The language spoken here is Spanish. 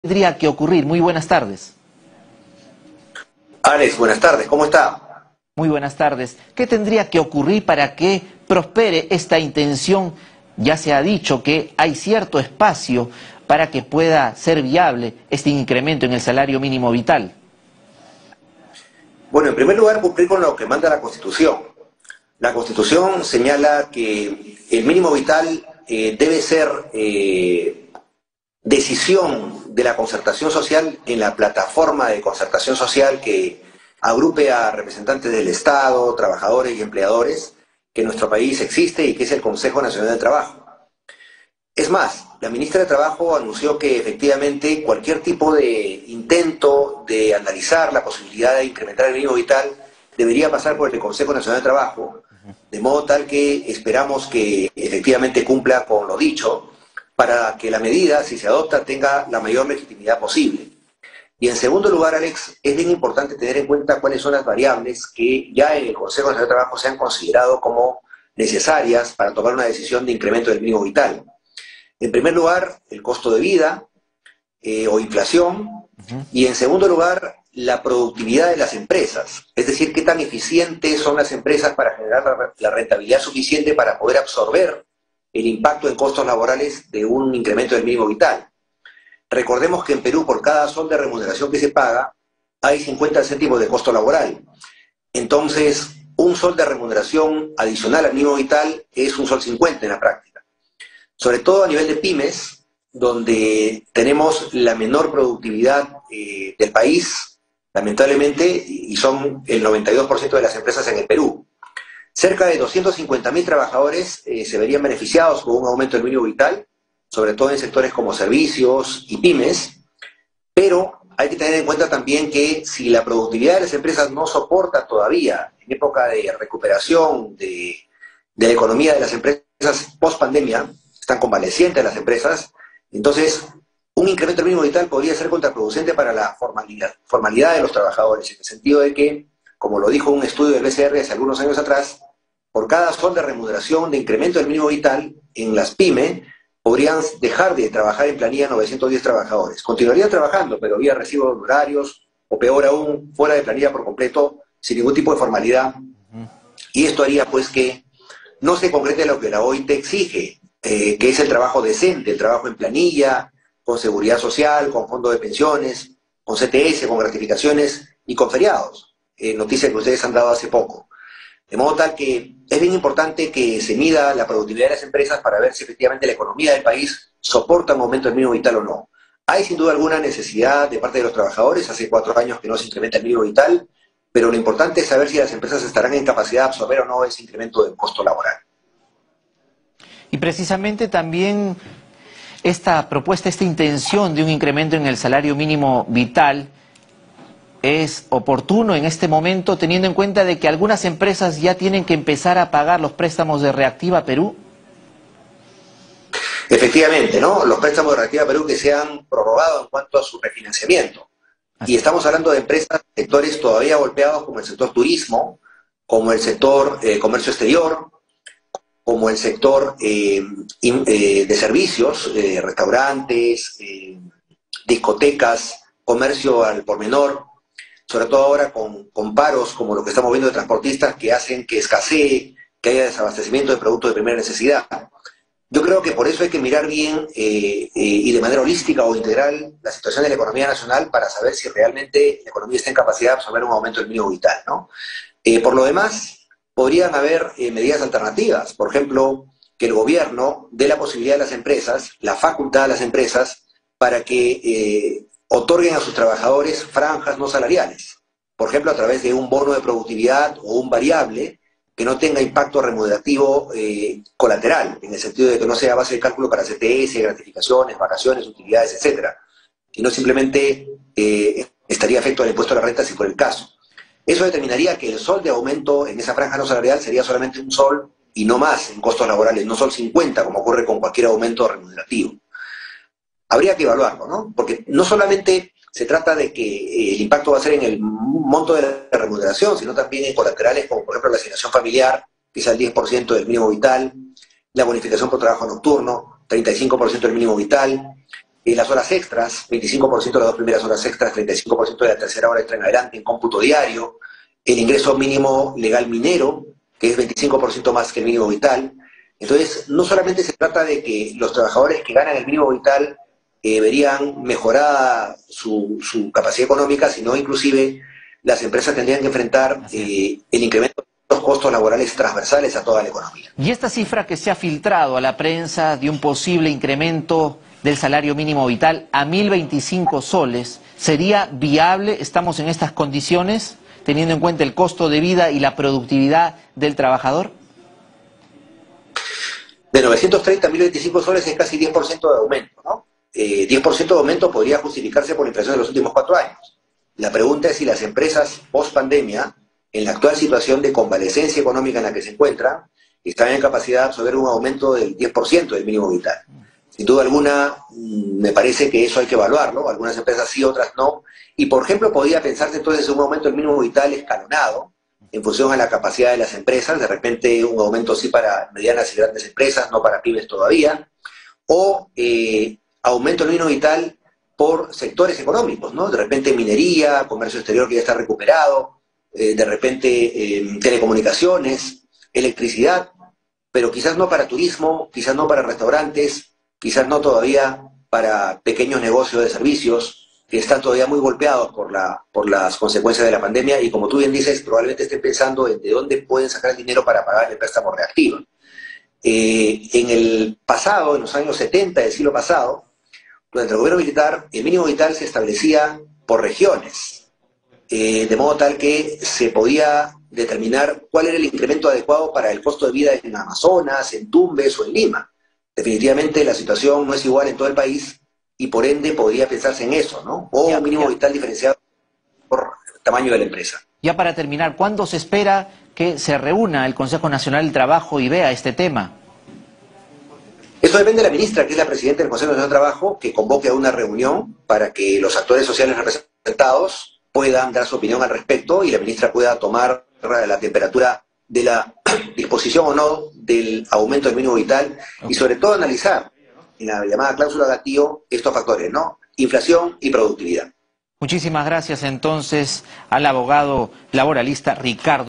Tendría que ocurrir? Muy buenas tardes. Alex, buenas tardes, ¿cómo está? Muy buenas tardes. ¿Qué tendría que ocurrir para que prospere esta intención? Ya se ha dicho que hay cierto espacio para que pueda ser viable este incremento en el salario mínimo vital. Bueno, en primer lugar, cumplir con lo que manda la Constitución. La Constitución señala que el mínimo vital debe ser decisión de la concertación social en la plataforma de concertación social que agrupe a representantes del Estado, trabajadores y empleadores, que en nuestro país existe y que es el Consejo Nacional del Trabajo. Es más, la ministra de Trabajo anunció que efectivamente cualquier tipo de intento de analizar la posibilidad de incrementar el mínimo vital debería pasar por el Consejo Nacional de Trabajo, de modo tal que esperamos que efectivamente cumpla con lo dicho, para que la medida, si se adopta, tenga la mayor legitimidad posible. Y en segundo lugar, Alex, es bien importante tener en cuenta cuáles son las variables que ya en el Consejo Nacional de Trabajo se han considerado como necesarias para tomar una decisión de incremento del mínimo vital. En primer lugar, el costo de vida o inflación, y en segundo lugar, la productividad de las empresas, es decir, qué tan eficientes son las empresas para generar la rentabilidad suficiente para poder absorber el impacto en costos laborales de un incremento del mínimo vital. Recordemos que en Perú, por cada sol de remuneración que se paga, hay 50 céntimos de costo laboral. Entonces, un sol de remuneración adicional al mínimo vital es un sol 50 en la práctica. Sobre todo a nivel de pymes, donde tenemos la menor productividad del país, lamentablemente, y son el 92% de las empresas en el Perú. Cerca de 250.000 trabajadores se verían beneficiados con un aumento del mínimo vital, sobre todo en sectores como servicios y pymes, pero hay que tener en cuenta también que si la productividad de las empresas no soporta todavía, en época de recuperación de la economía de las empresas post pandemia, están convalecientes las empresas, entonces un incremento del mínimo vital podría ser contraproducente para la formalidad de los trabajadores, en el sentido de que, como lo dijo un estudio del BCR hace algunos años atrás, por cada sol de remuneración de incremento del mínimo vital en las pymes, podrían dejar de trabajar en planilla 910 trabajadores. Continuarían trabajando, pero vía recibo de honorarios, o peor aún, fuera de planilla por completo, sin ningún tipo de formalidad. Y esto haría pues que no se concrete lo que la OIT exige, que es el trabajo decente, el trabajo en planilla, con seguridad social, con fondo de pensiones, con CTS, con gratificaciones y con feriados. Noticia que ustedes han dado hace poco. De modo tal que es bien importante que se mida la productividad de las empresas para ver si efectivamente la economía del país soporta un aumento del mínimo vital o no. Hay sin duda alguna necesidad de parte de los trabajadores, hace 4 años que no se incrementa el mínimo vital, pero lo importante es saber si las empresas estarán en capacidad de absorber o no ese incremento del costo laboral. Y precisamente también esta propuesta, esta intención de un incremento en el salario mínimo vital es oportuno en este momento, teniendo en cuenta de que algunas empresas ya tienen que empezar a pagar los préstamos de Reactiva Perú. Efectivamente, ¿no? Los préstamos de Reactiva Perú que se han prorrogado en cuanto a su refinanciamiento. Y estamos hablando de empresas, sectores todavía golpeados como el sector turismo, como el sector comercio exterior, como el sector de servicios, restaurantes, discotecas, comercio al por menor, sobre todo ahora con paros como lo que estamos viendo de transportistas que hacen que escasee, que haya desabastecimiento de productos de primera necesidad. Yo creo que por eso hay que mirar bien y de manera holística o integral la situación de la economía nacional para saber si realmente la economía está en capacidad de absorber un aumento del mínimo vital, ¿no? Por lo demás, podrían haber medidas alternativas. Por ejemplo, que el gobierno dé la posibilidad a las empresas, la facultad a las empresas, para que otorguen a sus trabajadores franjas no salariales. Por ejemplo, a través de un bono de productividad o un variable que no tenga impacto remunerativo colateral, en el sentido de que no sea base de cálculo para CTS, gratificaciones, vacaciones, utilidades, etcétera, y no simplemente estaría afecto al impuesto a la renta si fuera el caso. Eso determinaría que el sol de aumento en esa franja no salarial sería solamente un sol y no más en costos laborales, no sol 50, como ocurre con cualquier aumento remunerativo. Habría que evaluarlo, ¿no? Porque no solamente se trata de que el impacto va a ser en el monto de la remuneración, sino también en colaterales como por ejemplo la asignación familiar, que es el 10% del mínimo vital, la bonificación por trabajo nocturno, 35% del mínimo vital, las horas extras, 25% de las 2 primeras horas extras, 35% de la tercera hora extra en adelante en cómputo diario, el ingreso mínimo legal minero, que es 25% más que el mínimo vital. Entonces, no solamente se trata de que los trabajadores que ganan el mínimo vital verían mejorada su capacidad económica, sino inclusive las empresas tendrían que enfrentar el incremento de los costos laborales transversales a toda la economía. Y esta cifra que se ha filtrado a la prensa de un posible incremento del salario mínimo vital a 1.025 soles, ¿sería viable? ¿Estamos en estas condiciones, teniendo en cuenta el costo de vida y la productividad del trabajador? De 930 a 1.025 soles es casi 10% de aumento, ¿no? 10% de aumento podría justificarse por la inflación de los últimos 4 años. La pregunta es si las empresas post-pandemia, en la actual situación de convalescencia económica en la que se encuentran, están en capacidad de absorber un aumento del 10% del mínimo vital. Sin duda alguna, me parece que eso hay que evaluarlo. Algunas empresas sí, otras no. Y, por ejemplo, podría pensarse entonces un aumento del mínimo vital escalonado en función a la capacidad de las empresas. De repente, un aumento sí para medianas y grandes empresas, no para pymes todavía. O aumento del mínimo vital por sectores económicos, ¿no? De repente minería, comercio exterior que ya está recuperado, de repente telecomunicaciones, electricidad, pero quizás no para turismo, quizás no para restaurantes, quizás no todavía para pequeños negocios de servicios que están todavía muy golpeados por las consecuencias de la pandemia y, como tú bien dices, probablemente estén pensando en de dónde pueden sacar el dinero para pagar el préstamo reactivo. En el pasado, en los años 70 del siglo pasado, durante el gobierno militar, el mínimo vital se establecía por regiones, de modo tal que se podía determinar cuál era el incremento adecuado para el costo de vida en Amazonas, en Tumbes o en Lima. Definitivamente la situación no es igual en todo el país y por ende podría pensarse en eso, ¿no? O un mínimo vital diferenciado por el tamaño de la empresa. Ya para terminar, ¿cuándo se espera que se reúna el Consejo Nacional del Trabajo y vea este tema? Eso depende de la ministra, que es la presidenta del Consejo Nacional del Trabajo, que convoque a una reunión para que los actores sociales representados puedan dar su opinión al respecto y la ministra pueda tomar la temperatura de la disposición o no del aumento del mínimo vital y sobre todo analizar en la llamada cláusula gatillo estos factores, ¿no? Inflación y productividad. Muchísimas gracias entonces al abogado laboralista Ricardo